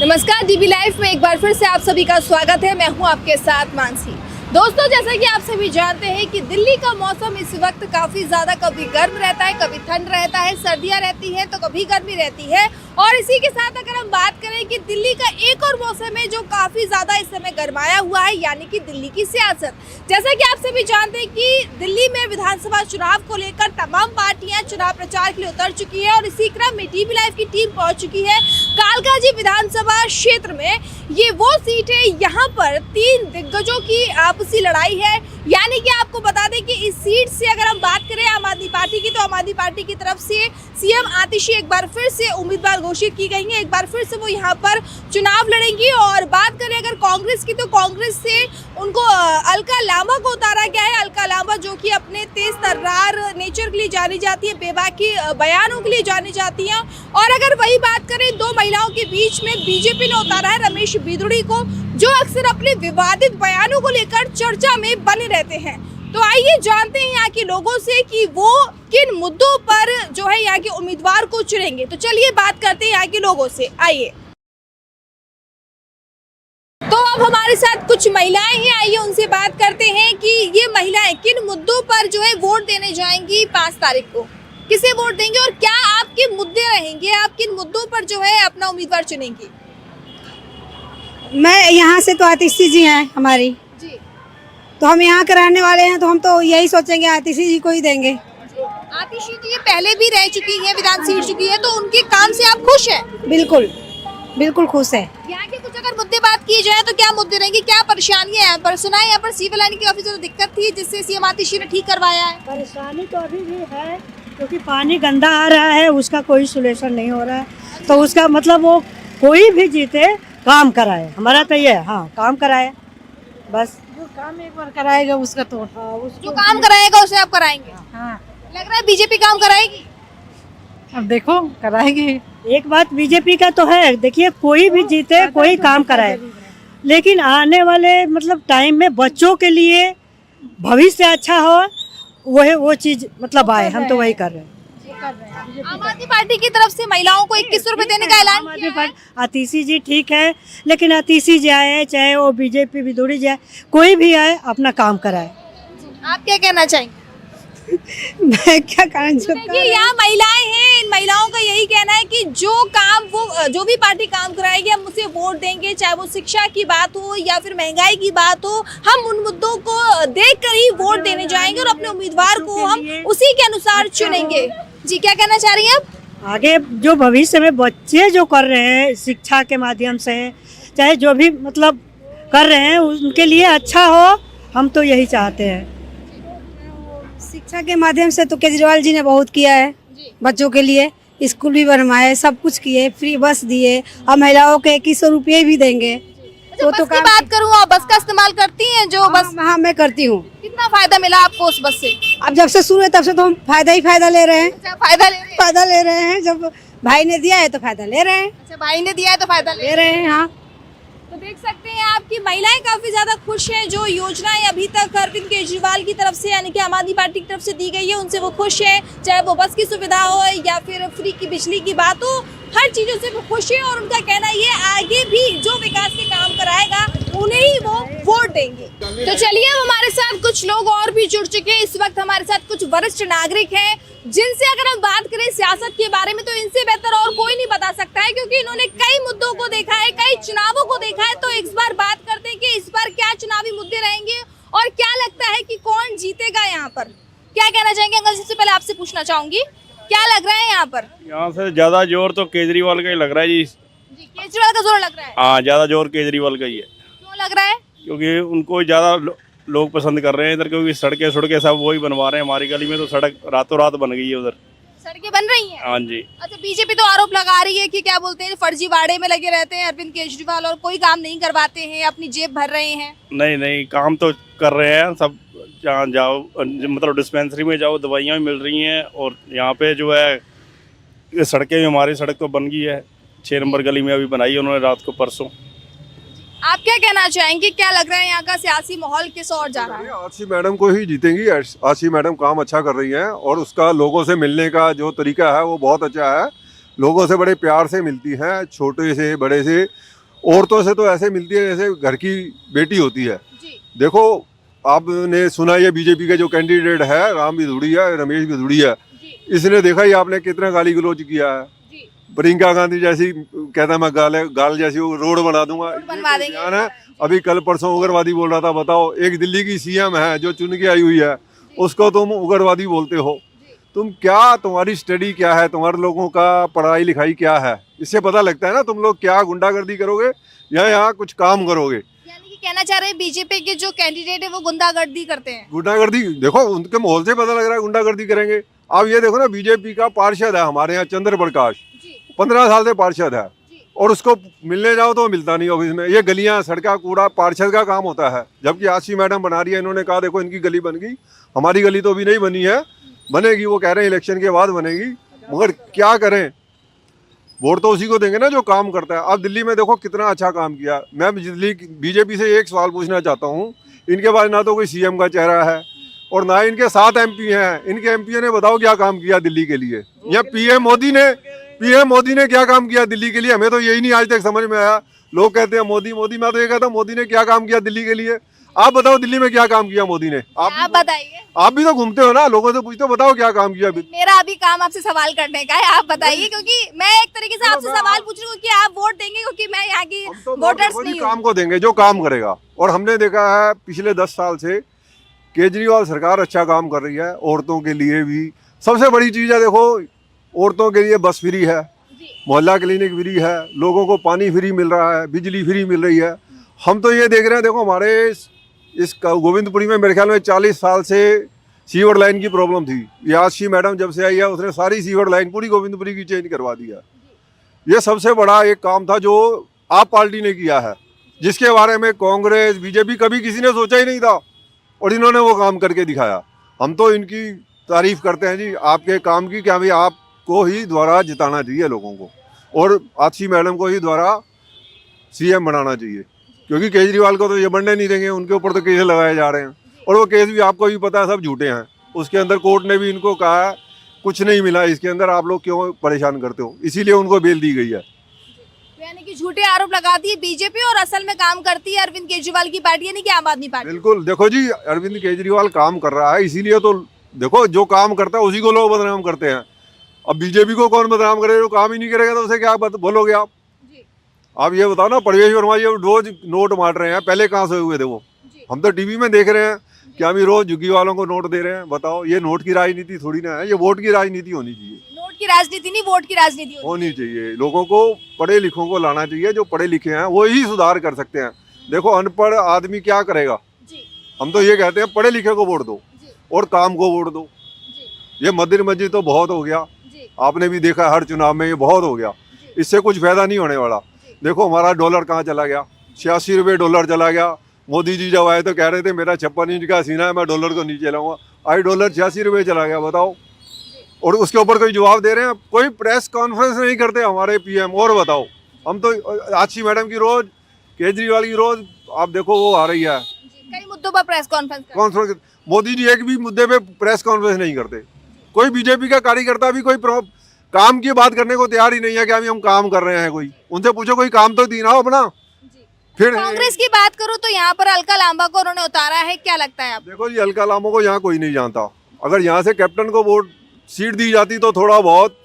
नमस्कार, dB live में एक बार फिर से आप सभी का स्वागत है। मैं हूं आपके साथ मानसी। दोस्तों, जैसा कि आप सभी जानते हैं कि दिल्ली का मौसम इस वक्त काफ़ी ज़्यादा कभी गर्म रहता है, कभी ठंड रहता है, सर्दियां रहती हैं तो कभी गर्मी रहती है। और इसी के साथ अगर हम बात करें कि दिल्ली का एक और मौसम है जो काफ़ी ज़्यादा इस समय गरमाया हुआ है, यानी कि दिल्ली की सियासत। जैसा कि आप सभी जानते हैं कि दिल्ली में विधानसभा चुनाव को लेकर तमाम पार्टियां चुनाव प्रचार के लिए उतर चुकी है और इसी क्रम में डीबी लाइव की टीम पहुंच चुकी है कालकाजी विधानसभा क्षेत्र में। ये वो सीट है, यहाँ पर 3 दिग्गजों की आपसी लड़ाई है। यानी कि आपको बता दें कि इस सीट से अगर हम बात करें आम आदमी पार्टी की, तो आम आदमी पार्टी की तरफ से सीएम आतिशी एक बार फिर से उम्मीदवार घोषित की गई हैं। एक बार फिर से वो यहाँ पर चुनाव लड़ेंगी। और बात करें अगर कांग्रेस की, तो कांग्रेस से उनको अलका लांबा को उतारा गया है। अलका लांबा जो कि अपने तेज तर्रार नेचर के लिए जानी जाती है, बेबाकी बयानों के लिए जानी जाती हैं। और अगर वही बात करें 2 महिलाओं के बीच में, बीजेपी ने उतारा है रमेश बिधूड़ी को, जो अक्सर अपने विवादित बयानों को लेकर चर्चा में बने रहते हैं। तो आइए जानते हैं यहाँ के लोगों से कि वो किन मुद्दों पर जो है यहाँ के उम्मीदवार को चुनेंगे। तो चलिए बात करते हैं यहाँ के लोगों से, आइए। तो अब हमारे साथ कुछ महिलाएं हैं, आइए उनसे बात करते हैं कि ये महिलाएं किन मुद्दों पर जो है वोट देने जाएंगी 5 तारीख को। किसे वोट देंगे और क्या आपके मुद्दे रहेंगे, आप किन मुद्दों पर जो है अपना उम्मीदवार चुनेंगी? मैं यहाँ से तो आतिशी जी हैं हमारी जी। तो हम यहाँ के रहने वाले हैं, तो हम तो यही सोचेंगे आतिशी जी को ही देंगे। आतिशी जी पहले भी रह चुकी है, विधान सीट चुकी है, तो उनके काम से आप खुश हैं? बिल्कुल बिल्कुल खुश है। यहाँ के कुछ अगर मुद्दे बात की जाए तो क्या मुद्दे रहेंगे, क्या परेशानियां हैं यहाँ पर? सुना है यहाँ पर सीवर लाइन की काफी ज्यादा दिक्कत थी, जिससे सीएम आतिशी ने ठीक करवाया है। परेशानी तो अभी भी है, क्योंकि पानी गंदा आ रहा है, उसका कोई सोल्यूशन नहीं हो रहा है। तो उसका मतलब वो कोई भी जीते काम कराए, हमारा तो ये हाँ काम कराए बस। जो काम एक बार कराएगा उसका तो जो काम कराएगा उसे आप कराएंगे? हाँ। लग रहा है बीजेपी काम कराएगी। अब देखो कराएगी। एक बात बीजेपी का तो है, देखिए कोई भी जीते कोई काम कराए, लेकिन आने वाले मतलब टाइम में बच्चों के लिए भविष्य अच्छा हो, वो चीज मतलब आए, हम तो वही कर रहे हैं। आम आदमी पार्टी की तरफ से महिलाओं को 2100 रुपए देने का ऐलान किया है। आतिशी जी ठीक है, लेकिन आतिशी जी आए चाहे वो बीजेपी बिधूड़ी जाए, कोई भी आए अपना काम कराए। आप क्या कहना चाहेंगे? मैं क्या कहना चाहती ये यहाँ महिलाएं हैं, इन महिलाओं का यही कहना है कि जो काम वो जो भी पार्टी काम कराएगी हम उसे वोट देंगे, चाहे वो शिक्षा की बात हो या फिर महंगाई की बात हो, हम उन मुद्दों को देखकर ही वोट देने जाएंगे और अपने उम्मीदवार को हम उसी के अनुसार चुनेंगे। जी, क्या कहना चाह रही हैं आप? आगे जो भविष्य में बच्चे जो कर रहे हैं शिक्षा के माध्यम से, चाहे जो भी मतलब कर रहे हैं, उनके लिए अच्छा हो, हम तो यही चाहते हैं। शिक्षा के माध्यम से तो केजरीवाल जी ने बहुत किया है, बच्चों के लिए स्कूल भी बनवाए, सब कुछ किए, फ्री बस दिए, और महिलाओं के 2100 रुपये भी देंगे। तो बस की बात करूँ, आप बस का इस्तेमाल करती हैं? जो बस हाँ मैं करती हूँ। कितना फायदा मिला आपको उस बस से? अब जब से शुरू है तब से तो हम फायदा ही फायदा ले रहे हैं। अच्छा, फायदा ले रहे हैं? फायदा ले रहे हैं, जब भाई ने दिया है तो फायदा ले रहे हैं। अच्छा, भाई ने दिया है तो फायदा ले रहे हैं। हाँ, तो देख सकते हैं आपकी महिलाएं काफी ज्यादा खुश हैं। जो योजनाएं अभी तक अरविंद केजरीवाल की तरफ से यानी कि आम आदमी पार्टी की तरफ से दी गई है उनसे वो खुश हैं, चाहे वो बस की सुविधा हो या फिर फ्री की बिजली की बात हो, हर चीजों से वो खुश है। और उनका कहना ये आगे भी जो विकास के काम कराएगा उन्हें ही वो वोट देंगे। तो चलिए, अब हमारे साथ कुछ लोग और भी जुड़ चुके हैं। इस वक्त हमारे साथ कुछ वरिष्ठ नागरिक हैं, जिनसे अगर हम बात करें सियासत के बारे में तो इनसे बेहतर और कोई नहीं बता सकता है, क्योंकि इन्होंने कई मुद्दों को देखा है, कई चुनावों को देखा है। तो इस बार बात करते हैं कि इस बार क्या चुनावी मुद्दे रहेंगे और क्या लगता है कि कौन जीतेगा यहाँ पर। क्या कहना चाहेंगे अंकल? सबसे पहले आपसे पूछना चाहूंगी, क्या लग रहा है यहाँ पर? यहाँ से ज्यादा जोर तो केजरीवाल का ही लग रहा है जी। केजरीवाल का जोर लग रहा है? हाँ, ज्यादा जोर केजरीवाल का ही है। क्यों लग रहा है? क्योंकि उनको ज्यादा लोग पसंद कर रहे हैं इधर, क्योंकि सड़कें सब वही बनवा रहे हैं। हमारी गली में तो सड़क रातों रात बन गई है उधर, सड़कें बन रही हैं। हाँ जी। अच्छा, बीजेपी तो आरोप लगा रही है कि क्या बोलते हैं फर्जीवाड़े में लगे रहते हैं अरविंद केजरीवाल और कोई काम नहीं करवाते हैं, अपनी जेब भर रहे हैं। नहीं, काम तो कर रहे हैं सब। जहाँ जाओ मतलब डिस्पेंसरी में जाओ, दवाइयाँ भी मिल रही हैं। और यहाँ पे जो है ये सड़कें भी, हमारी सड़क तो बन गई है, 6 नंबर गली में अभी बनाई है उन्होंने रात को परसों। आप क्या कहना चाहेंगे, क्या लग रहा है यहाँ का सियासी माहौल किस ओर जा रहा है? आतिशी मैडम को ही जीतेंगी। आतिशी मैडम काम अच्छा कर रही हैं और उसका लोगों से मिलने का जो तरीका है वो बहुत अच्छा है। लोगों से बड़े प्यार से मिलती हैं, छोटे से बड़े से। औरतों से तो ऐसे मिलती है जैसे घर की बेटी होती है। जी देखो, आपने सुना ये बीजेपी का जो कैंडिडेट है राम बिधूड़िया, रमेश बिधूड़िया, जी इसने देखा ही आपने कितना गाली गलौज किया है। जी प्रियंका गांधी जैसी कहता मैं गाल जैसी रोड बना दूंगा, रोड बनवा देंगे। बयान है। अभी कल परसों उग्रवादी बोल रहा था। बताओ, एक दिल्ली की सीएम है जो चुन के आई हुई है, उसको तुम उग्रवादी बोलते हो। तुम क्या, तुम्हारी स्टडी क्या है, तुम्हारे लोगों का पढ़ाई लिखाई क्या है, इससे पता लगता है ना तुम लोग क्या गुंडागर्दी करोगे या यहाँ कुछ काम करोगे। यानी कि कहना चाह रहे हैं बीजेपी के जो कैंडिडेट है वो गुंडागर्दी करते हैं। गुंडागर्दी देखो, उनके माहौल से पता लग रहा है गुंडागर्दी करेंगे। आप ये देखो ना, बीजेपी का पार्षद है हमारे यहाँ चंद्र प्रकाश, जी 15 साल से पार्षद है, जी और उसको मिलने जाओ तो मिलता नहीं ऑफिस में। ये गलियां, सड़का, कूड़ा पार्षद का काम होता है। जबकि आशी मैडम बना रही है, इन्होंने कहा देखो इनकी गली बन गई, हमारी गली तो अभी नहीं बनी है, बनेगी, वो कह रहे हैं इलेक्शन के बाद बनेगी। मगर क्या करें, वोट तो उसी को देंगे ना जो काम करता है। अब दिल्ली में देखो कितना अच्छा काम किया। मैं दिल्ली बीजेपी से एक सवाल पूछना चाहता हूँ, इनके पास ना तो कोई सीएम का चेहरा है और ना इनके 7 एमपी हैं। इनके एमपी ने बताओ क्या काम किया दिल्ली के लिए, या पीएम मोदी ने क्या काम किया दिल्ली के लिए? हमें तो यही नहीं आज तक समझ में आया। लोग कहते हैं मोदी मोदी, मैं तो ये कहता हूँ मोदी ने क्या काम किया दिल्ली के लिए? आप बताओ दिल्ली में क्या काम किया मोदी ने? आप बताइए। आप भी तो घूमते हो ना, लोगों से पूछते हो, बताओ क्या काम किया अभी? मेरा अभी काम आपसे सवाल करने का है, आप बताइए, क्योंकि मैं एक तरीके से आपसे सवाल पूछ रही हूँ कि आप वोट देंगे, क्योंकि मैं यहाँ की हम तो वोटर्स मोदी नहीं हूँ। काम को देंगे जो काम करेगा। और हमने देखा है पिछले 10 साल से केजरीवाल सरकार अच्छा काम कर रही है। औरतों के लिए भी सबसे बड़ी चीज़ है, देखो औरतों के लिए बस फ्री है, मोहल्ला क्लिनिक फ्री है, लोगों को पानी फ्री मिल रहा है, बिजली फ्री मिल रही है। हम तो ये देख रहे हैं, देखो हमारे इस गोविंदपुरी में मेरे ख्याल में 40 साल से सीवर लाइन की प्रॉब्लम थी। ये आशी मैडम जब से आई है उसने सारी सीवर लाइन पूरी गोविंदपुरी की चेंज करवा दी है। ये सबसे बड़ा एक काम था जो आप पार्टी ने किया है, जिसके बारे में कांग्रेस बीजेपी कभी किसी ने सोचा ही नहीं था, और इन्होंने वो काम करके दिखाया। हम तो इनकी तारीफ करते हैं जी आपके काम की, क्या भाई आपको ही द्वारा जिताना चाहिए लोगों को, और आशी मैडम को ही द्वारा सीएम बनाना चाहिए, क्योंकि केजरीवाल को तो ये बनने नहीं देंगे। उनके ऊपर तो केस लगाए जा रहे हैं, और वो केस भी आपको भी पता है सब झूठे हैं। उसके अंदर कोर्ट ने भी इनको कहा है कुछ नहीं मिला इसके अंदर, आप लोग क्यों परेशान करते हो, इसीलिए उनको बेल दी गई है। यानी कि झूठे आरोप लगाती है बीजेपी और असल में काम करती है अरविंद केजरीवाल की पार्टी, यानी कि आम आदमी पार्टी। बिल्कुल, देखो जी अरविंद केजरीवाल काम कर रहा है, इसीलिए तो देखो जो काम करता है उसी को लोग बदनाम करते हैं। अब बीजेपी को कौन बदनाम करे, जो काम ही नहीं करेगा तो उसे क्या बोलोगे आप? आप ये बताओ ना, परवेश वर्मा जी रोज नोट बांट रहे हैं, पहले कहाँ से हुए थे वो? हम तो टीवी में देख रहे हैं कि हम रोज झुग्गी वालों को नोट दे रहे हैं। बताओ, ये नोट की राजनीति थोड़ी ना है, ये वोट की राजनीति होनी चाहिए। नोट की राजनीति नहीं, वोट की राजनीति होनी चाहिए। लोगों को, पढ़े लिखों को लाना चाहिए, जो पढ़े लिखे हैं वो ही सुधार कर सकते हैं। देखो अनपढ़ आदमी क्या करेगा? हम तो ये कहते हैं पढ़े लिखे को वोट दो और काम को वोट दो। ये मदिर मस्जिद तो बहुत हो गया, आपने भी देखा हर चुनाव में ये बहुत हो गया, इससे कुछ फायदा नहीं होने वाला। देखो हमारा डॉलर कहाँ चला गया, 86 रुपये डॉलर चला गया। मोदी जी जब आए तो कह रहे थे मेरा 56 इंच का सीना है, मैं डॉलर को नीचे लाऊंगा। आज डॉलर 86 रुपये चला गया, बताओ। और उसके ऊपर कोई जवाब दे रहे हैं? कोई प्रेस कॉन्फ्रेंस नहीं करते हमारे पीएम। और बताओ, हम तो आशी मैडम की रोज, केजरीवाल की रोज, आप देखो वो आ रही है कई मुद्दों पर प्रेस कॉन्फ्रेंस। मोदी जी एक भी मुद्दे पे प्रेस कॉन्फ्रेंस नहीं करते। कोई बीजेपी का कार्यकर्ता भी कोई काम की बात करने को तैयार ही नहीं है कि अभी हम काम कर रहे हैं। कोई उनसे पूछो कोई काम तो दिखाओ अपना। फिर कांग्रेस की बात करूं तो यहाँ पर अलका लांबा को उन्होंने उतारा है, क्या लगता है आपको? देखो जी, अलका लांबा को यहाँ कोई नहीं जानता। अगर यहाँ से कैप्टन को वोट सीट दी जाती तो थोड़ा बहुत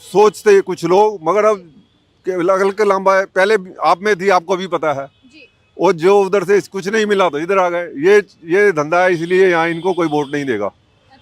सोचते कुछ लोग, मगर अब अलका लांबा पहले आप में थी, आपको भी पता है, और जो उधर से कुछ नहीं मिला तो इधर आ गए। ये धंधा है, इसलिए यहाँ इनको कोई वोट नहीं देगा।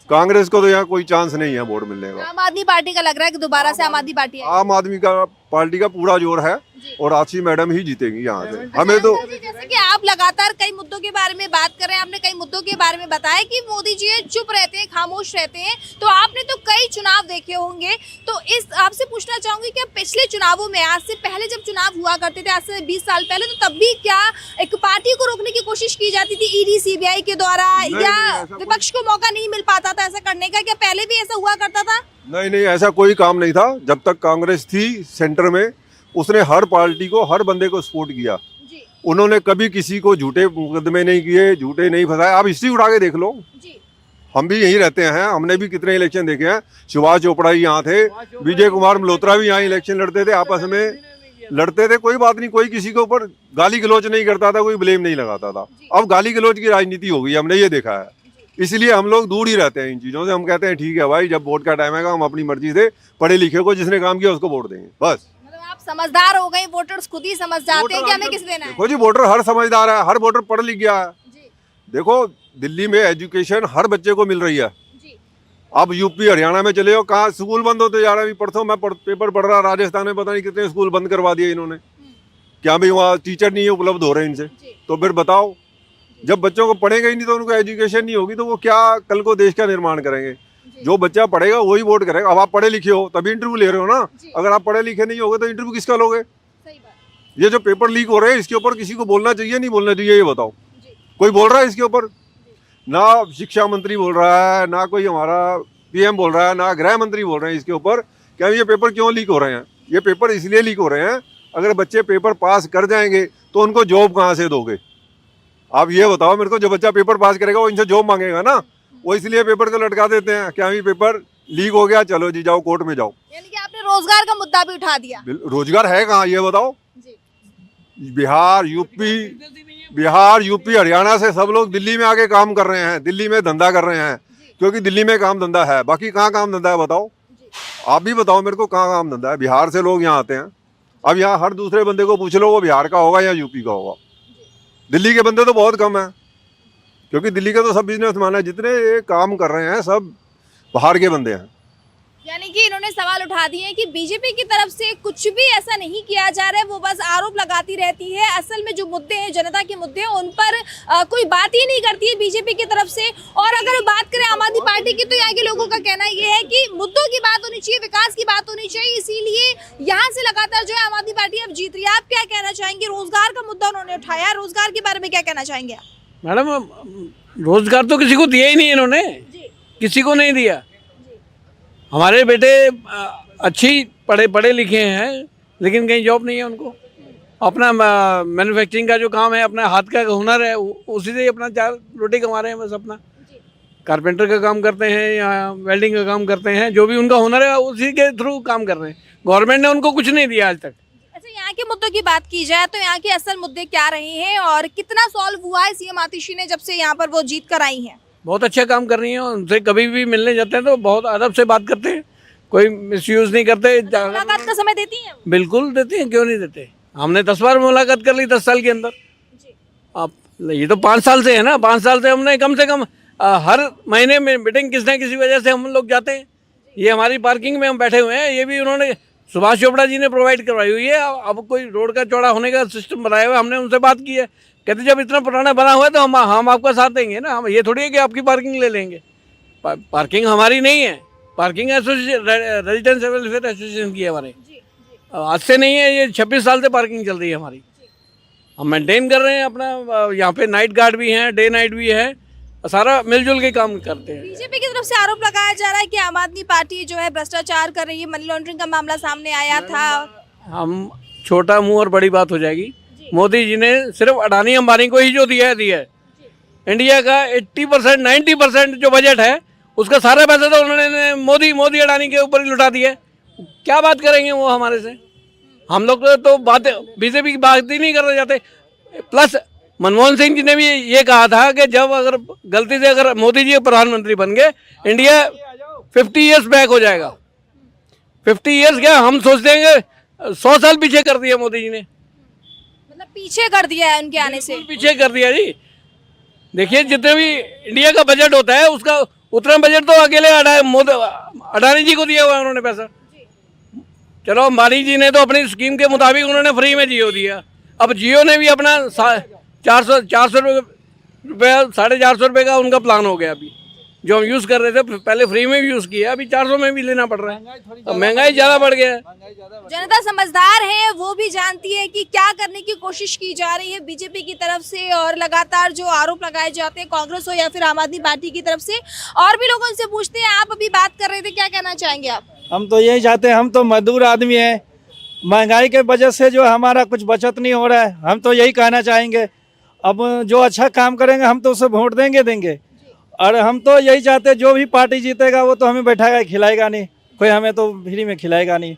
कांग्रेस को तो यहाँ कोई चांस नहीं है वोट मिलने का। आम आदमी पार्टी का लग रहा है कि दोबारा से आम आदमी पार्टी है। आम आदमी का पार्टी का पूरा जोर है, और आशी मैडम ही जीतेंगी यहाँ से। हमें तो जैसे कि आप लगातार कई मुद्दों के बारे में बात कर रहे हैं, आपने कई मुद्दों के बारे में बताया कि मोदी जी चुप रहते हैं, खामोश रहते हैं, तो आपने तो कई चुनाव देखे होंगे, तो इस आपसे पूछना चाहूंगी कि पिछले चुनावों में, आज से पहले जब चुनाव हुआ करते थे, आज से 20 साल पहले, तो तब भी क्या एक पार्टी को रोकने की कोशिश की जाती थी ईडी सीबीआई के द्वारा, या विपक्ष को मौका नहीं मिल पाता था ऐसा करने का? क्या पहले भी ऐसा हुआ करता था? नहीं, ऐसा कोई काम नहीं था। जब तक कांग्रेस थी सेंटर में, उसने हर पार्टी को, हर बंदे को सपोर्ट किया। उन्होंने कभी किसी को झूठे मुकदमे नहीं किए, झूठे नहीं फंसाए। आप हिस्ट्री उठा के देख लो, हम भी यहीं रहते हैं, हमने भी कितने इलेक्शन देखे हैं। सुभाष चोपड़ा ही यहाँ थे, विजय कुमार मल्होत्रा भी यहाँ इलेक्शन लड़ते थे आपस में। लड़ते थे, कोई बात नहीं, कोई किसी के ऊपर गाली गलौज नहीं करता था, कोई ब्लेम नहीं लगाता था। अब गाली गलौज की राजनीति हो गई, हमने ये देखा है, इसलिए हम लोग दूर ही रहते हैं इन चीज़ों से। हम कहते हैं ठीक है भाई, जब वोट का टाइम आएगा हम अपनी मर्जी से पढ़े लिखे को, जिसने काम किया उसको वोट देंगे, बस। मतलब आप समझदार हो गए, वोटर्स खुद ही समझ जाते हैं कि हमें किस देना है। देखो जी, वोटर हर समझदार है, हर वोटर पढ़ लिख गया है। देखो दिल्ली में एजुकेशन हर बच्चे को मिल रही है। अब यूपी हरियाणा में चले हो, कहाँ स्कूल बंद होते जा रहे हैं। परसों मैं पेपर पढ़ रहा, राजस्थान में पता नहीं कितने स्कूल बंद करवा दिए इन्होंने। क्या भाई वहाँ टीचर नहीं है उपलब्ध हो रहे इनसे? तो फिर बताओ, जब बच्चों को पढ़ेगा ही नहीं तो उनको एजुकेशन नहीं होगी तो वो क्या कल को देश का निर्माण करेंगे? जो बच्चा पढ़ेगा वही वोट करेगा। अब आप पढ़े लिखे हो तभी इंटरव्यू ले रहे हो ना, अगर आप पढ़े लिखे नहीं होगे तो इंटरव्यू किसका लोगे? ये जो पेपर लीक हो रहे हैं इसके ऊपर किसी को बोलना चाहिए नहीं बोलना चाहिए, ये बताओ? कोई बोल रहा है इसके ऊपर? ना शिक्षा मंत्री बोल रहा है, ना कोई हमारा पीएम बोल रहा है, ना गृह मंत्री बोल रहे हैं इसके ऊपर। क्या ये पेपर क्यों लीक हो रहे हैं? ये पेपर इसलिए लीक हो रहे हैं, अगर बच्चे पेपर पास कर जाएंगे तो उनको जॉब कहाँ से दोगे? आप ये बताओ मेरे को। जो बच्चा पेपर पास करेगा वो इनसे जॉब मांगेगा ना, वो इसलिए पेपर को लटका देते हैं। क्या ये पेपर लीक हो गया, चलो जी जाओ कोर्ट में जाओ। यानी कि आपने रोजगार का मुद्दा भी उठा दिया। रोजगार है कहाँ ये बताओ? बिहार यूपी हरियाणा से सब लोग दिल्ली में आके काम कर रहे हैं, दिल्ली में धंधा कर रहे हैं, क्योंकि दिल्ली में काम धंधा है। बाकी कहाँ काम धंधा है बताओ? आप भी बताओ मेरे को, कहाँ काम धंधा है? बिहार से लोग यहाँ आते हैं। अब यहाँ हर दूसरे बंदे को पूछ लो वो बिहार का होगा या यूपी का होगा। दिल्ली के बंदे तो बहुत कम है, क्योंकि दिल्ली का तो सब बिजनेसमैन है, जितने ये काम कर रहे हैं सब बाहर के बंदे हैं। यानी कि इन्होंने सवाल उठा दिए हैं कि बीजेपी की तरफ से कुछ भी ऐसा नहीं किया जा रहा है, वो बस आरोप लगाती रहती है। असल में जो मुद्दे हैं, जनता के मुद्दे हैं, उन पर कोई बात ही नहीं करती है बीजेपी की तरफ से। और अगर बात करें आम आदमी पार्टी की, तो यहाँ के लोगों का कहना ये है कि मुद्दों की बात होनी चाहिए, विकास की बात होनी चाहिए, इसीलिए यहाँ से लगातार जो है आम आदमी पार्टी अब जीत रही है। आप क्या कहना चाहेंगे? रोजगार का मुद्दा उन्होंने उठाया, रोजगार के बारे में क्या कहना चाहेंगे आप? मैडम रोजगार तो किसी को दिया ही नहीं इन्होंने, किसी को नहीं दिया। हमारे बेटे अच्छी पढ़े लिखे हैं, लेकिन कहीं जॉब नहीं है उनको। अपना मैन्युफैक्चरिंग का जो काम है, अपना हाथ का हुनर है, उसी से अपना 4 रोटी कमा रहे हैं बस। अपना कारपेंटर का काम करते हैं या वेल्डिंग का काम करते हैं, जो भी उनका हुनर है उसी के थ्रू काम कर रहे हैं। गवर्नमेंट ने उनको कुछ नहीं दिया आज तक। अच्छा, यहाँ के मुद्दों की बात की जाए तो यहाँ के असल मुद्दे क्या रहे हैं और कितना सॉल्व हुआ है सीएम आतिशी ने जब से यहाँ पर वो जीत कर आई हैं? बहुत अच्छा काम कर रही हैं। उनसे कभी भी मिलने जाते हैं तो बहुत अदब से बात करते हैं, कोई मिसयूज नहीं करते। मुलाकात का समय देती हैं? बिल्कुल देते हैं, क्यों नहीं देते। हमने 10 बार मुलाकात कर ली 10 साल के अंदर। अब ये तो 5 साल से है ना, 5 साल से हमने कम से कम हर महीने में मीटिंग किसी न किसी वजह से हम लोग जाते हैं। ये हमारी पार्किंग में हम बैठे हुए हैं, ये भी उन्होंने सुभाष चोपड़ा जी ने प्रोवाइड करवाई हुई है। अब कोई रोड का चौड़ा होने का सिस्टम बनाया हुआ है, हमने उनसे बात की है। कहते जब इतना पुराना बना हुआ है तो हम आपका साथ देंगे ना। हम ये थोड़ी है कि आपकी पार्किंग ले लेंगे। पार्किंग हमारी नहीं है, parking association, residence welfare association की है हमारे। आज से नहीं है, ये 26 साल से पार्किंग चल रही है हमारी। हम मेंटेन कर रहे हैं अपना। यहाँ पे नाइट गार्ड भी हैं, डे नाइट भी है, सारा मिलजुल के काम करते हैं। बीजेपी की तरफ से आरोप लगाया जा रहा है कि आम आदमी पार्टी जो है भ्रष्टाचार कर रही है, मनी लॉन्ड्रिंग का मामला सामने आया था। हम छोटा मुंह और बड़ी बात हो जाएगी। मोदी जी ने सिर्फ अडानी अंबानी को ही जो दिया है। इंडिया का 80% 90% जो बजट है उसका सारा पैसा तो उन्होंने मोदी अडानी के ऊपर ही लुटा दिया। क्या बात करेंगे वो हमारे से? हम लोग तो बात बीजेपी की बात ही नहीं करना चाहते। प्लस मनमोहन सिंह जी ने भी ये कहा था कि जब अगर गलती से अगर मोदी जी प्रधानमंत्री बन गए, इंडिया 50 ईयर्स बैक हो जाएगा। 50 ईयर्स क्या, हम सोचते हैं 100 साल पीछे कर दिया मोदी जी ने। मतलब पीछे कर दिया है उनके आने से? पीछे कर दिया जी। देखिए जितने भी इंडिया का बजट होता है उसका उतना बजट तो अकेले अडानी जी को दिया हुआ है उन्होंने पैसा। चलो अंबानी जी ने तो अपनी स्कीम के मुताबिक उन्होंने फ्री में जियो दिया। अब जियो ने भी अपना 400 रुपये 450 रुपये का उनका प्लान हो गया अभी, जो हम यूज़ कर रहे थे। पहले फ्री में भी यूज़ किया, अभी 400 में भी लेना पड़ रहा है। अब महंगाई ज़्यादा बढ़ गया है। जनता समझदार है, वो भी जानती है कि क्या करने की कोशिश की जा रही है बीजेपी की तरफ से, और लगातार जो आरोप लगाए जाते हैं कांग्रेस हो या फिर आम आदमी पार्टी की तरफ से। और भी लोगों से पूछते हैं। आप अभी बात कर रहे थे, क्या कहना चाहेंगे आप? हम तो यही चाहते हैं, हम तो मजदूर आदमी हैं, महंगाई के वजह से जो हमारा कुछ बचत नहीं हो रहा है। हम तो यही कहना चाहेंगे, अब जो अच्छा काम करेंगे हम तो उसे वोट देंगे। और हम तो यही चाहते हैं जो भी पार्टी जीतेगा वो तो हमें बैठाएगा खिलाएगा नहीं, कोई हमें तो फ्री में खिलाएगा नहीं।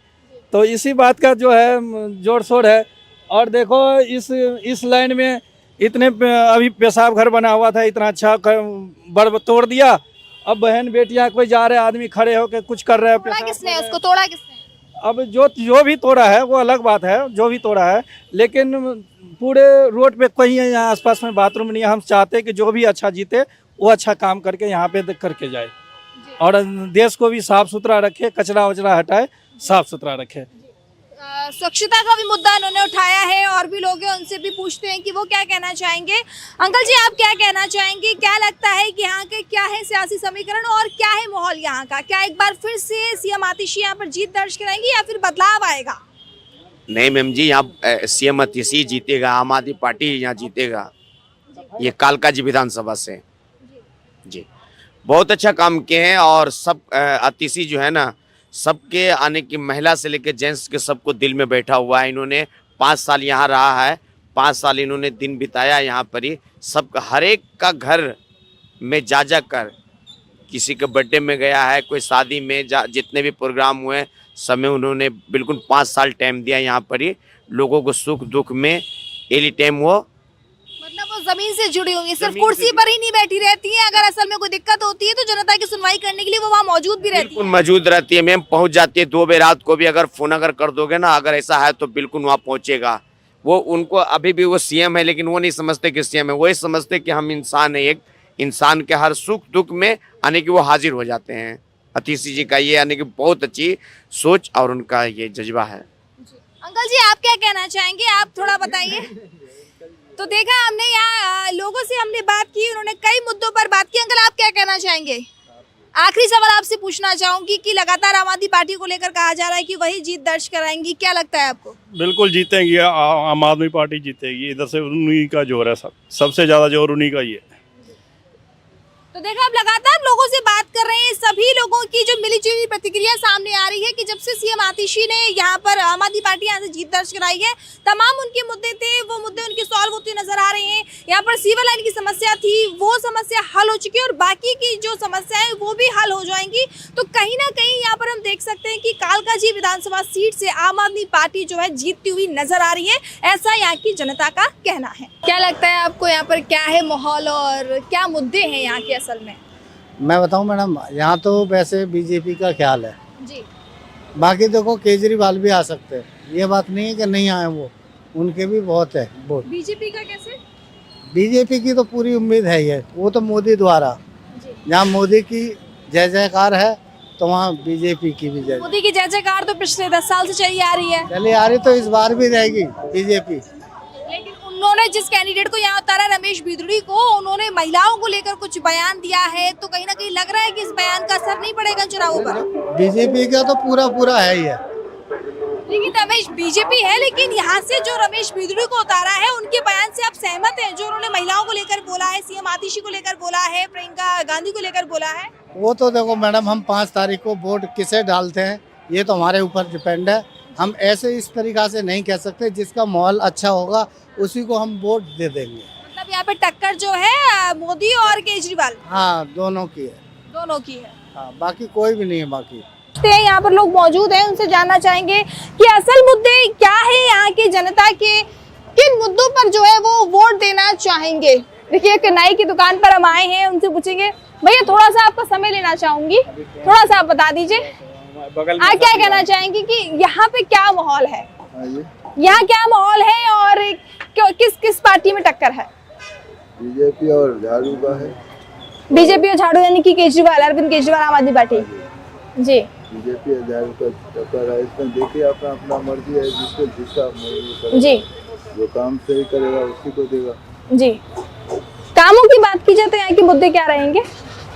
तो इसी बात का जो है जोर शोर है। और देखो इस लाइन में इतने अभी पेशाब घर बना हुआ था, इतना अच्छा बड़ तोड़ दिया। अब बहन बेटियां कोई जा रहे आदमी खड़े होकर कुछ कर रहे हैं। तोड़ा किसने उसको, तोड़ा किसने? अब जो भी तोड़ा है वो अलग बात है, जो भी तोड़ा है, लेकिन पूरे रोड पे कहीं यहाँ आसपास में बाथरूम नहीं है। हम चाहते हैं कि जो भी अच्छा जीते वो अच्छा काम करके यहाँ पे करके जाए और देश को भी साफ सुथरा रखे, कचरा वचरा हटाए, साफ सुथरा रखे। स्वच्छता का भी मुद्दा उन्होंने उठाया है और भी लोग हैं, उनसे भी पूछते हैं कि वो क्या कहना चाहेंगे। अंकल जी, आप क्या कहना चाहेंगे? क्या लगता है कि यहाँ के क्या है सियासी समीकरण और क्या है माहौल यहाँ का? क्या एक बार फिर से सीएम आतिशी यहाँ पर जीत दर्ज कराएंगे या फिर बदलाव आएगा? नहीं मैम जी, यहाँ सीएम आतिशी जीतेगा, आम आदमी पार्टी यहाँ जीतेगा। ये कालकाजी विधानसभा से जी बहुत अच्छा काम किए हैं और सब आतिशी जो है ना, सबके आने की, महिला से लेकर जेंट्स के सबको दिल में बैठा हुआ है। इन्होंने 5 साल यहाँ रहा है, 5 साल इन्होंने दिन बिताया यहाँ पर ही। सब हर एक का घर में जा कर, किसी के बर्थडे में गया है, कोई शादी में, जितने भी प्रोग्राम हुए सब में उन्होंने बिल्कुल 5 साल टाइम दिया यहाँ पर ही। लोगों को सुख दुख में एनी टाइम वो मतलब वो जमीन से जुड़ी होंगी, सिर्फ कुर्सी पर ही नहीं बैठी रहती है। अगर असल में कोई दिक्कत होती है तो जनता की सुनवाई करने के लिए वो वहाँ मौजूद भी रहती है। बिल्कुल मौजूद रहती है मैम, पहुंच जाती है 2 बजे रात को भी। अगर फोन कर दोगे ना, अगर ऐसा है तो बिल्कुल वहाँ पहुंचेगा वो। उनको अभी भी वो सीएम है, लेकिन वो नहीं समझते कि सीएम है, वही समझते कि हम इंसान है। एक इंसान के हर सुख दुख में यानी कि वो हाजिर हो जाते हैं। आतिशी जी का ये यानी कि बहुत अच्छी सोच और उनका ये जज्बा है। अंकल जी, आप क्या कहना चाहेंगे? आप थोड़ा बताइए। तो देखा हमने यहाँ लोगों से हमने बात की, उन्होंने कई मुद्दों पर बात की। अंकल, आप क्या कहना चाहेंगे? आखिरी सवाल आपसे पूछना चाहूंगी कि लगातार आम आदमी पार्टी को लेकर कहा जा रहा है कि वही जीत दर्ज कराएंगी, क्या लगता है आपको? बिल्कुल जीतेंगी, आम आदमी पार्टी जीतेगी। इधर से उन्हीं का जोर है, सबसे ज़्यादा जोर उन्हीं का ही है। तो देखा, अब लगातार लोगों से बात कर रहे हैं, सभी लोगों की जो मिली जुली प्रतिक्रिया सामने आ रही है कि जब से सीएम आतिशी ने यहाँ पर आम आदमी पार्टी यहाँ से जीत दर्ज कराई है, तमाम उनके मुद्दे थे, वो मुद्दे उनके सॉल्व होते नजर आ रहे हैं। यहाँ पर सिविल लाइन की समस्या थी, वो समस्या हल हो चुकी है और बाकी की जो समस्या है वो भी हल हो जाएंगी। तो कहीं ना कहीं यहाँ पर हम देख सकते हैं कि कालकाजी विधानसभा सीट से आम आदमी पार्टी जो है जीतती हुई नजर आ रही है, ऐसा यहाँ की जनता का कहना है। क्या लगता है आपको, यहाँ पर क्या है माहौल और क्या मुद्दे हैं यहाँ के असल में? मैं बताऊं मैडम, यहाँ तो वैसे बीजेपी का ख्याल है जी। बाकी देखो केजरीवाल भी आ सकते हैं, ये बात नहीं है कि नहीं आए, वो उनके भी बहुत है वोट। बीजेपी का कैसे? बीजेपी की तो पूरी उम्मीद है ये, वो तो मोदी द्वारा, जहाँ मोदी की जय जयकार है तो वहाँ बीजेपी की भी जय। मोदी की जय जयकार तो पिछले 10 साल से चली आ रही है, चली आ रही, तो इस बार भी रहेगी बीजेपी। लेकिन उन्होंने जिस कैंडिडेट को यहाँ उतारा, रमेश बिधूड़ी को, उन्होंने महिलाओं को लेकर कुछ बयान दिया है, तो कहीं ना कहीं लग रहा है कि इस बयान का असर नहीं पड़ेगा चुनावों पर। बीजेपी का तो पूरा है ही है। लेकिन रमेश बीजेपी है, लेकिन यहाँ से जो रमेश बिधूड़ी को उतारा है उनके बयान से आप सहमत हैं? जो उन्होंने महिलाओं को लेकर बोला है, सीएम आतिशी को लेकर बोला है, प्रियंका गांधी को लेकर बोला है। वो तो देखो मैडम, हम 5 तारीख को वोट किसे डालते हैं ये तो हमारे ऊपर डिपेंड है। हम ऐसे इस तरीका से नहीं कह सकते, जिसका माहौल अच्छा होगा उसी को हम वोट दे देंगे। मतलब यहाँ पे टक्कर जो है मोदी और केजरीवाल, हाँ दोनों की है, दोनों की है। हाँ बाकी कोई भी नहीं है। बाकी यहाँ पर लोग मौजूद हैं, उनसे जानना चाहेंगे कि असल मुद्दे क्या है यहाँ की जनता के, किन मुद्दों पर जो है वो वोट देना चाहेंगे। देखिए, एक नाई की दुकान पर हम आए हैं, उनसे पूछेंगे। भैया, थोड़ा सा आपका समय लेना चाहूंगी, थोड़ा सा आप बता दीजिए, आप क्या कहना चाहेंगे कि यहाँ पे क्या माहौल है, यहाँ क्या माहौल है और किस पार्टी में टक्कर है? बीजेपी और झाड़ू का है। बीजेपी और झाड़ू यानी कि केजरीवाल, अरविंद केजरीवाल, आम आदमी पार्टी जी। बीजेपी और झाड़ू का टक्कर है, इसमें देखिए अपना अपना मर्जी है, जिसको जिसका मर्जी जी, जो काम सही करेगा उसी को देगा जी। कामों की बात की जाए तो यहाँ के मुद्दे क्या रहेंगे?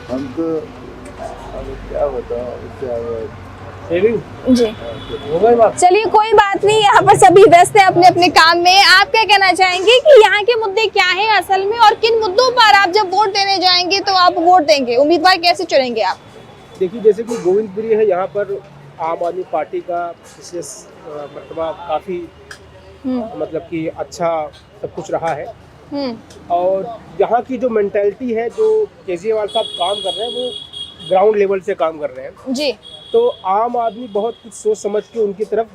हम तो अब क्या बताओ जी, चलिए कोई बात नहीं, यहाँ पर सभी व्यस्त हैं अपने अपने काम में। आप क्या कहना चाहेंगे कि यहाँ के मुद्दे क्या हैं असल में और किन मुद्दों पर आप जब वोट देने जाएंगे तो आप वोट देंगे, उम्मीदवार कैसे चुनेंगे आप? देखिए, जैसे कि गोविंदपुरी है, यहाँ पर आम आदमी पार्टी का विशेष मर्तबा काफ़ी मतलब कि अच्छा सब कुछ रहा है। और यहाँ की जो मेंटालिटी है, जो केजरीवाल साहब काम कर रहे हैं वो ग्राउंड लेवल से काम कर रहे हैं जी। तो आम आदमी बहुत कुछ सोच समझ के उनकी तरफ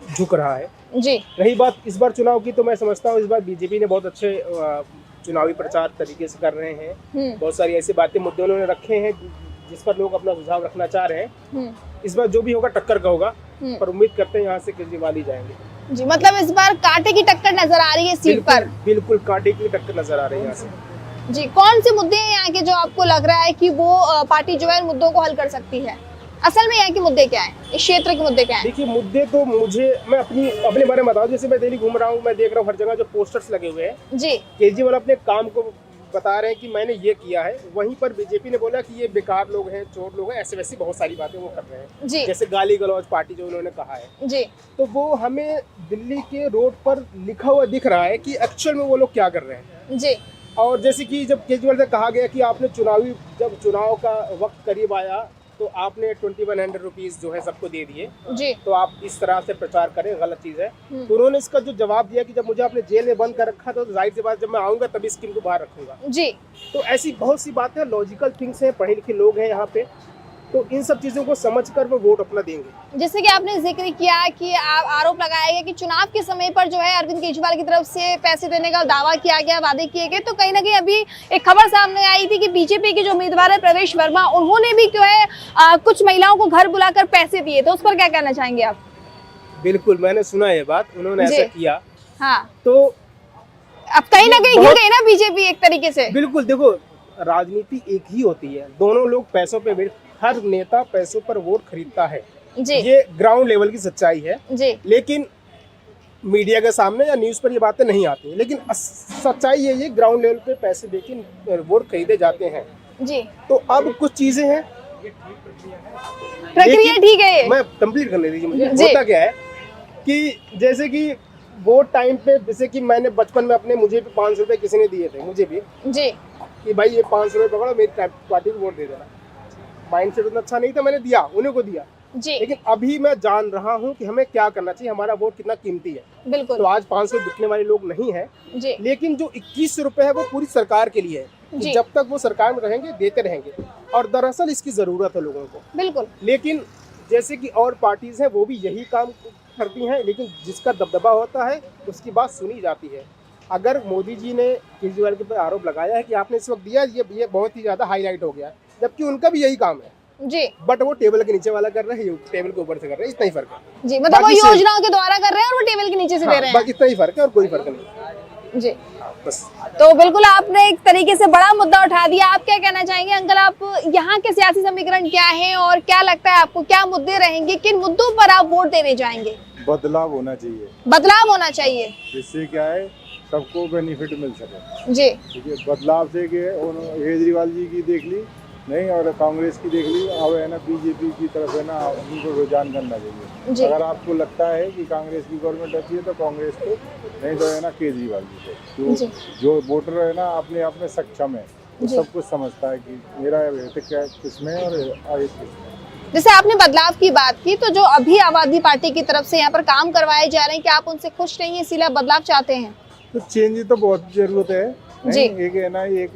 झुक रहा है। जी रही बात इस बार चुनाव की, तो मैं समझता हूँ इस बार बीजेपी ने बहुत अच्छे चुनावी प्रचार तरीके से कर रहे हैं। बहुत सारी ऐसी बातें, मुद्दे उन्होंने रखे हैं जिस पर लोग अपना सुझाव रखना चाह रहे हैं। इस बार जो भी होगा टक्कर का होगा, पर उम्मीद करते हैं यहाँ से केजरीवाल ही जाएंगे। जी, मतलब इस बार कांटे की टक्कर नजर आ रही है सीट पर। बिल्कुल कांटे की टक्कर नजर आ रही है यहाँ से। जी, कौन से मुद्दे हैं यहाँ के जो आपको लग रहा है कि वो पार्टी जो है मुद्दों को हल कर सकती है? असल में यहाँ के मुद्दे क्या हैं, इस क्षेत्र के मुद्दे क्या हैं? देखिए मुद्दे तो मैं अपने बारे में बताऊं, जैसे मैं दिल्ली घूम रहा हूँ, मैं देख रहा हूँ हर जगह जो पोस्टर्स लगे हुए हैं। जी, केजरीवाल अपने काम को बता रहे हैं कि मैंने ये किया है, वहीं पर बीजेपी ने बोला कि ये बेकार लोग हैं, चोर लोग हैं, ऐसे वैसी बहुत सारी बातें वो कर रहे हैं। जी, जैसे गाली गलौज पार्टी जो उन्होंने कहा है, जी, तो वो हमें दिल्ली के रोड पर लिखा हुआ दिख रहा है कि एक्चुअल में वो लोग क्या कर रहे हैं। जी, और जैसे कि जब केजरीवाल से कहा गया कि आपने जब चुनाव का वक्त करीब आया तो आपने 2100 रुपीज जो है सबको दे दिए, जी, तो आप इस तरह से प्रचार करें, गलत चीज़ है। तो उन्होंने इसका जो जवाब दिया कि जब मुझे आपने जेल में बंद कर रखा था, तो जाहिर सी बात जब मैं आऊँगा तभी स्कीम को बाहर रखूंगा। जी, तो ऐसी बहुत सी बातें, लॉजिकल थिंग्स हैं, पढ़े लिखे लोग हैं यहाँ पे, तो इन सब चीज़ों को समझकर वो वोट अपना देंगे। जैसे कि आपने जिक्र किया कि आरोप लगाया गया कि चुनाव के समय पर जो है अरविंद केजरीवाल की तरफ से पैसे देने का दावा किया गया, वादे किए गए, तो कहीं ना कहीं अभी एक खबर सामने आई थी कि बीजेपी के जो उम्मीदवार है प्रवेश वर्मा, उन्होंने भी जो है कुछ महिलाओं को घर बुलाकर पैसे दिए, तो उस पर क्या कहना चाहेंगे आप? बिल्कुल, मैंने सुना ये बात, उन्होंने ऐसा किया। हाँ, तो अब कहीं ना कहीं गिर गई ना बीजेपी एक तरीके से। बिल्कुल, देखो राजनीति एक ही होती है, दोनों लोग पैसों पे, हर नेता पैसों पर वोट खरीदता है। जी, ये ग्राउंड लेवल की सच्चाई है। जी, लेकिन मीडिया के सामने या न्यूज़ पर ये बातें नहीं आती, लेकिन सच्चाई ये ग्राउंड लेवल पे पैसे देके वोट खरीदे जाते हैं। जी, तो अब कुछ चीजें हैं, प्रक्रिया ठीक है ये। मैं कंप्लीट करने दीजिए मुझे। जी। होता क्या है कि जैसे कि वोट टाइम पे, जैसे कि मैंने बचपन में मुझे भी 500 रुपए किसी ने दिए थे, मुझे भी, जी, कि भाई ये 500 रुपए पकड़ो, मेरी पार्टी को वोट दे देना। माइंड सेट उतना अच्छा नहीं था, मैंने दिया, उन्हीं को दिया। जी, लेकिन अभी मैं जान रहा हूँ कि हमें क्या करना चाहिए, हमारा वोट कितना कीमती है। बिल्कुल। तो आज 500 बिकने वाले लोग नहीं है, जी, लेकिन जो 21 रुपए है वो पूरी सरकार के लिए है। जी, जब तक वो सरकार में रहेंगे देते रहेंगे, और दरअसल इसकी जरूरत है लोगों को। बिल्कुल। लेकिन जैसे कि और पार्टीज हैं वो भी यही काम करती हैं, लेकिन जिसका दबदबा होता है उसकी बात सुनी जाती है। अगर मोदी जी ने केजरीवाल के ऊपर आरोप लगाया है कि आपने इस वक्त दिया, ये बहुत ही ज्यादा हाईलाइट हो गया, जबकि उनका भी यही काम है। जी, बट वो टेबल के नीचे वाला कर रहे हैं, टेबल के ऊपर से कर रहे हैं, इतना ही फर्क है। जी, मतलब वो योजनाओं के द्वारा कर रहे हैं और वो टेबल के नीचे से दे रहे हैं। बाकी इतना ही फर्क है और कोई फर्क नहीं। जी, बस। तो बिल्कुल आपने एक तरीके से बड़ा मुद्दा उठा दिया। आप क्या कहना चाहेंगे अंकल, आप यहाँ के सियासी समीकरण क्या हैं और क्या लगता है आपको, क्या मुद्दे रहेंगे, किन मुद्दों पर आप वोट देने जाएंगे? बदलाव होना चाहिए, बदलाव होना चाहिए, जिससे क्या है सबको बेनिफिट मिल सके। जी, ठीक है, बदलाव से केजरीवाल जी की देख ली नहीं और कांग्रेस की देख ली, अब है ना बीजेपी की तरफ है ना उनको रुझान करना चाहिए। जी, अगर आपको लगता है कि कांग्रेस की गवर्नमेंट अच्छी है तो कांग्रेस को, नहीं तो है ना केजरीवाल जी को। जो वोटर है ना अपने आप में सक्षम है, वो सब कुछ समझता है कि मेरा हित क्या किसमें और आगे किसमें। जैसे आपने बदलाव की बात की, तो जो अभी आम आदमी पार्टी की तरफ से यहाँ पर काम करवाए जा रहे हैं, क्या आप उनसे खुश नहीं है इसीलिए आप बदलाव चाहते हैं? तो चेंज तो बहुत जरूरत है। जी। एक है ना, एक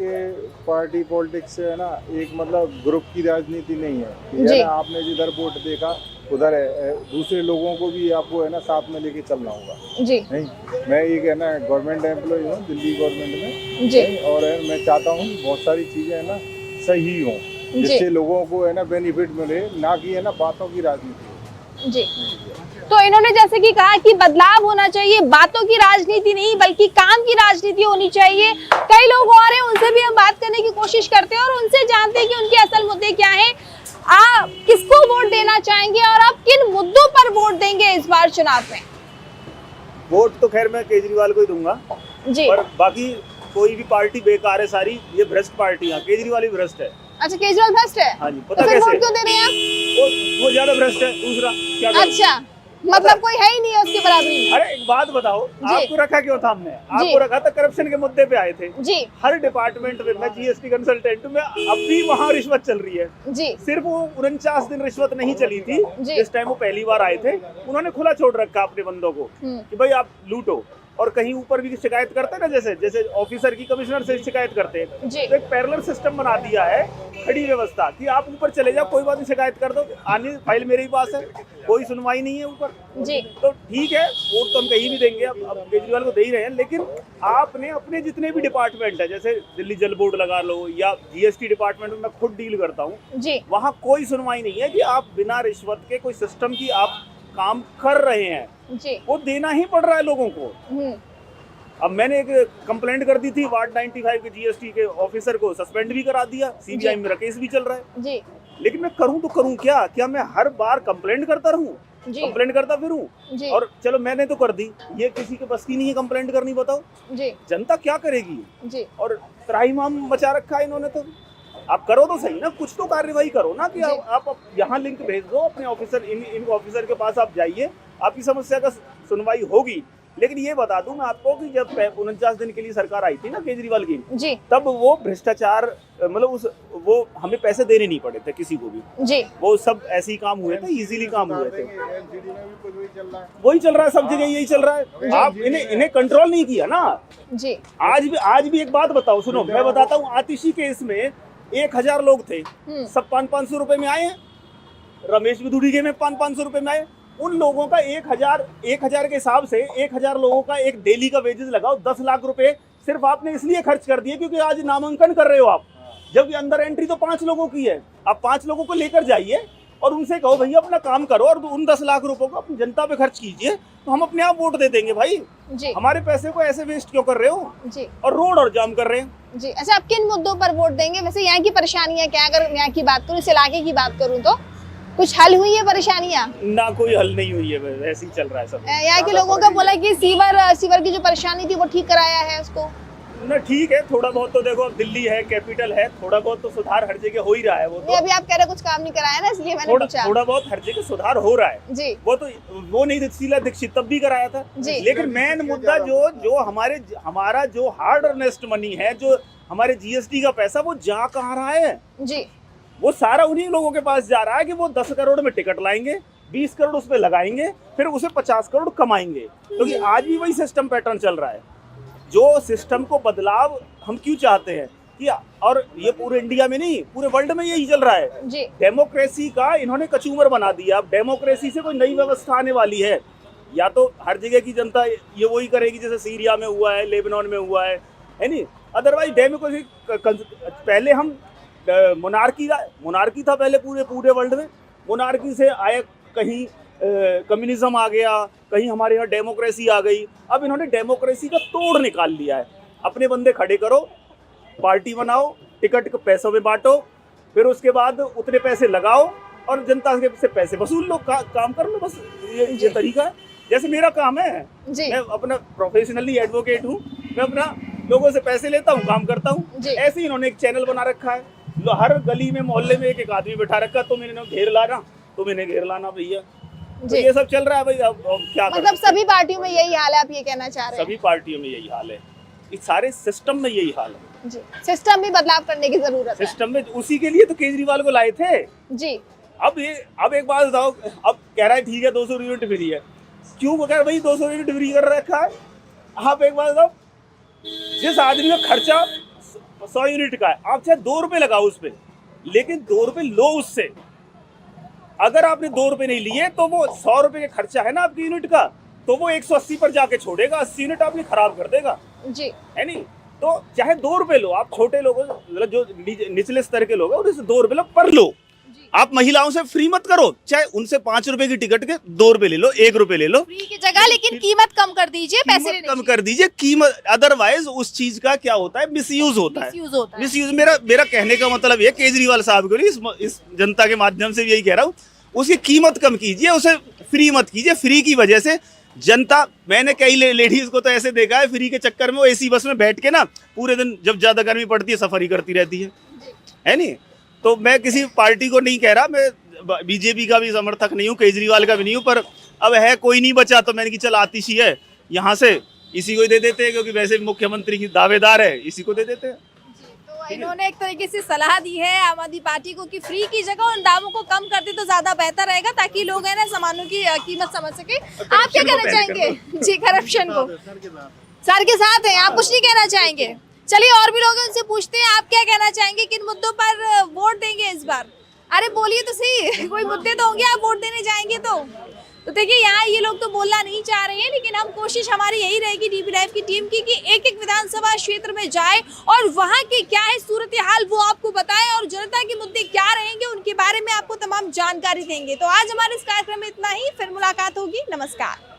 पार्टी पॉलिटिक्स है ना, एक मतलब ग्रुप की राजनीति नहीं है। जी। ये ना आपने जिधर वोट देखा उधर है, दूसरे लोगों को भी आपको है ना साथ में लेके चलना होगा। जी, नहीं, मैं एक है ना गवर्नमेंट एम्प्लॉय हूँ दिल्ली गवर्नमेंट में। जी, और है, मैं चाहता हूँ बहुत सारी चीजें है ना सही हों, जिससे लोगों को है ना बेनिफिट मिले, ना कि है ना बातों की राजनीति। जी, तो इन्होंने जैसे कि कहा कि बदलाव होना चाहिए, बातों की राजनीति नहीं बल्कि काम की राजनीति होनी चाहिए। कई लोग और हैं, उनसे भी हम बात करने की कोशिश करते हैं और उनसे जानते हैं कि उनके असल मुद्दे क्या हैं। आप किसको वोट देना चाहेंगे और आप किन मुद्दों पर वोट देंगे इस बार चुनाव में? वोट तो खैर मैं केजरीवाल को ही दूंगा, जी, पर बाकी कोई भी पार्टी बेकार है सारी, ये भ्रष्ट पार्टियां, केजरीवाल ही भ्रष्ट है। अच्छा, केजरीवाल भ्रष्ट है? हाँ जी, तो पता फिर कैसे? वोट क्यों दे रहे हैं आप? वो ज्यादा भ्रष्ट है, दूसरा क्या करूं? अच्छा, मतलब कोई है ही नहीं है उसके बराबरी में। अरे एक बात बताओ, आपको रखा क्यों था हमने? आपको रखा था करप्शन के मुद्दे पे आए थे। जी, हर डिपार्टमेंट में, मैं जीएसटी कंसल्टेंट में, अब भी वहाँ रिश्वत चल रही है। जी, सिर्फ वो 49 दिन रिश्वत नहीं चली थी जी। जिस टाइम वो पहली बार आए थे। उन्होंने खुला छोड़ रखा अपने बंदों को कि भाई आप लूटो, और कहीं ऊपर भी शिकायत करते हैं ना, जैसे जैसे ऑफिसर की कमिश्नर से शिकायत करते हैं, जी। तो एक पैरेलल सिस्टम बना दिया है, खड़ी व्यवस्था कि आप ऊपर चले जाओ, कोई बात नहीं, शिकायत कर दो, आने फाइल मेरे ही पास है, कोई सुनवाई नहीं है ऊपर। जी। तो ठीक है, वोट तो हम कहीं भी देंगे, अब केजरीवाल को दे ही रहे हैं, लेकिन आपने अपने जितने भी डिपार्टमेंट है, जैसे दिल्ली जल बोर्ड लगा लो या जीएसटी डिपार्टमेंट में मैं खुद डील करता हूँ, जी। वहाँ कोई सुनवाई नहीं है कि आप बिना रिश्वत के कोई सिस्टम की आप काम कर रहे हैं, जी। वो देना ही पड़ रहा है लोगों को। अब मैंने एक कंप्लेंट कर दी थी वार्ड 95 के जीएसटी के ऑफिसर को, सस्पेंड भी करा दिया, सीबीआई में केस भी चल रहा है, जी। लेकिन मैं करूं तो करूं क्या मैं हर बार कंप्लेंट करता रहूं, जी। कंप्लेंट करता फिरूं? जी। और चलो मैंने तो कर दी, ये किसी के बस की नहीं है कंप्लेंट करनी, बताओ जी। जनता क्या करेगी? जी। और त्राहिमाम मचा रखा है इन्होंने, तो आप करो तो सही ना, कुछ तो कार्यवाही करो ना कि आप यहाँ लिंक भेज दो अपने ऑफिसर, इन ऑफिसर के पास आप जाइए, आपकी समस्या का सुनवाई होगी। लेकिन ये बता दूं मैं आपको कि जब 49 दिन के लिए सरकार आई थी ना केजरीवाल की, जी। तब वो भ्रष्टाचार मतलब वो हमें पैसे देने नहीं पड़े थे किसी को भी, जी। वो सब ऐसे ही काम हुए थे, इजीली काम हुए थे, वही चल रहा है सब जगह, यही चल रहा है। आप इन्हें कंट्रोल नहीं किया ना। जी। आज भी एक बात बताओ, सुनो मैं बताता हूँ, आतिशी केस में 1000 लोग थे, सब 500 रुपए में आए, रमेश बिधूड़ी में 500 रुपए में आए, उन लोगों का 1000 के हिसाब से 1000 लोगों का एक डेली का वेजेस लगाओ, 10 लाख रुपए सिर्फ आपने इसलिए खर्च कर दिए क्योंकि आज नामांकन कर रहे हो आप, जबकि अंदर एंट्री तो 5 लोगों की है। आप 5 लोगों को लेकर जाइए और उनसे कहो भैया अपना काम करो और उन 10 लाख रुपए को अपनी जनता पे खर्च कीजिए, तो हम अपने आप वोट दे देंगे भाई। जी। हमारे पैसे को ऐसे वेस्ट क्यों कर रहे हो? जी। और रोड और जाम कर रहे हैं। जी। अच्छा, आप किन मुद्दों पर वोट देंगे? वैसे यहाँ की परेशानियाँ क्या, अगर यहाँ की बात करूँ, इस इलाके की बात करूँ, तो कुछ हल हुई है परेशानियाँ? ना कोई हल नहीं हुई है, वैसे ही चल रहा है सब। यहाँ के लोगों का बोला कि सीवर की जो परेशानी थी वो ठीक कराया है उसको। ना ठीक है, थोड़ा बहुत तो देखो, दिल्ली है, कैपिटल है, थोड़ा बहुत तो सुधार हर जगह हो ही रहा है। वो तो अभी आप कह रहे कुछ काम नहीं कराया ना, इसलिए मैंने पूछा। थोड़ा बहुत हर जगह सुधार हो रहा है जी। वो नहीं, शीला दीक्षित तब भी कराया था जी। लेकिन मेन मुद्दा जो हमारा जो हार्ड अर्नेस्ट मनी है, जो हमारे जीएसटी का पैसा, वो जा कहाँ रहा है? जी। वो सारा उन्हीं लोगों के पास जा रहा है कि वो 10 करोड़ में टिकट लाएंगे, 20 करोड़ उस पर लगाएंगे, फिर उसे 50 करोड़ कमाएंगे, क्योंकि आज भी वही सिस्टम पैटर्न चल रहा है। जो सिस्टम को बदलाव हम क्यों चाहते हैं कि, और ये पूरे इंडिया में नहीं, पूरे वर्ल्ड में यही चल रहा है। जी। डेमोक्रेसी का इन्होंने कचूमर बना दिया। अब डेमोक्रेसी से कोई नई व्यवस्था आने वाली है, या तो हर जगह की जनता ये वही करेगी जैसे सीरिया में हुआ है, लेबनान में हुआ है नहीं? अदरवाइज डेमोक्रेसी, पहले हम मोनार्की था पहले पूरे वर्ल्ड में, मोनार्की से आए कहीं कम्युनिज्म आ गया, कहीं हमारे यहाँ डेमोक्रेसी आ गई। अब इन्होंने डेमोक्रेसी का तोड़ निकाल लिया है। अपने बंदे खड़े करो, पार्टी बनाओ, टिकट को पैसों में बांटो, फिर उसके बाद उतने पैसे लगाओ और जनता से पैसे वसूल लो, काम कर लो, बस ये तरीका है। जैसे मेरा काम है, मैं अपना प्रोफेशनली एडवोकेट हूँ, मैं अपना लोगों से पैसे लेता हूँ, काम करता हूँ। ऐसे ही इन्होंने एक चैनल बना रखा है, हर गली में मोहल्ले में एक आदमी बैठा रखा, तो मैंने घेर लाना, तो मैंने घेर लाना भैया। तो ये सब चल रहा है भाई। अब क्या मतलब सभी पार्टियों में यही हाल है, आप ये कहना चाह रहे हैं? सभी पार्टियों में यही हाल है, इस सारे सिस्टम में यही हाल है। जी। सिस्टम में बदलाव करने की जरूरत है। सिस्टम में, उसी के लिए तो केजरीवाल को लाए थे। जी। अब एक बात बताओ, अब कह रहा है ठीक है 200 यूनिट फ्री है, क्यों कह भाई 200 यूनिट फ्री कर रखा है? आप एक बात बताओ, जिस आदमी का खर्चा 100 यूनिट का है, आप चाहे 2 रुपए लगाओ उस पर, लेकिन 2 रुपए लो उससे। अगर आपने 2 रुपए नहीं लिए तो वो 100 रुपए का खर्चा है ना आपकी यूनिट का, तो वो 180 पर जाके छोड़ेगा, 80 यूनिट आपने खराब कर देगा। जी। है नहीं? तो चाहे 2 रुपए लो, आप छोटे लोगों, मतलब जो निचले स्तर के लोग हैं उनसे 2 रुपए लो, पर लो। आप महिलाओं से फ्री मत करो, चाहे उनसे 5 रुपए की टिकट के 2 रुपए ले लो, 1 रुपए ले लो फ्री की जगह, लेकिन कीमत कम कर दीजिए, पैसे कम कर दीजिए कीमत। अदरवाइज उस चीज का क्या होता है, मिसयूज होता है। मिसयूज मेरा कहने का मतलब ये केजरीवाल साहब को नहीं, इस जनता के माध्यम से यही कह रहा हूँ, उसकी कीमत कम कीजिए, उसे फ्री मत कीजिए। फ्री की वजह से जनता, मैंने कई लेडीज को तो ऐसे देखा है, फ्री के चक्कर में वो एसी बस में बैठ के ना पूरे दिन, जब ज्यादा गर्मी पड़ती है, सफर ही करती रहती है नहीं? तो मैं किसी पार्टी को नहीं कह रहा, मैं बीजेपी का भी समर्थक नहीं हूँ, केजरीवाल का भी नहीं हूँ, पर अब है कोई नहीं बचा तो मैंने कि चल आतिशी है, यहाँ से इसी को ही दे देते हैं, क्योंकि वैसे भी मुख्यमंत्री की दावेदार है, इसी को दे देते हैं। तो तो इन्होंने एक तरीके से सलाह दी है आम आदमी पार्टी को कि फ्री की जगह उन दामों को कम कर दे तो ज्यादा बेहतर रहेगा, ताकि लोग है ना सामानों की कीमत समझ सके। आप क्या कहना चाहेंगे? जी, करप्शन को सर के साथ है, आप कुछ नहीं कहना चाहेंगे? चलिए और भी लोग हैं, उनसे पूछते हैं आप क्या कहना चाहेंगे, किन मुद्दों पर वोट देंगे इस बार? अरे बोलिए तो सही, कोई मुद्दे तो होंगे आप वोट देने जाएंगे तो देखिए यहाँ ये लोग तो बोलना नहीं चाह रहे हैं, लेकिन हम कोशिश हमारी यही रहेगी डीबी लाइव की टीम की कि एक एक विधानसभा क्षेत्र में जाए और वहाँ की क्या है सूरत हाल वो आपको बताएं और जनता के मुद्दे क्या रहेंगे उनके बारे में आपको तमाम जानकारी देंगे। तो आज हमारे इस कार्यक्रम में इतना ही, फिर मुलाकात होगी, नमस्कार।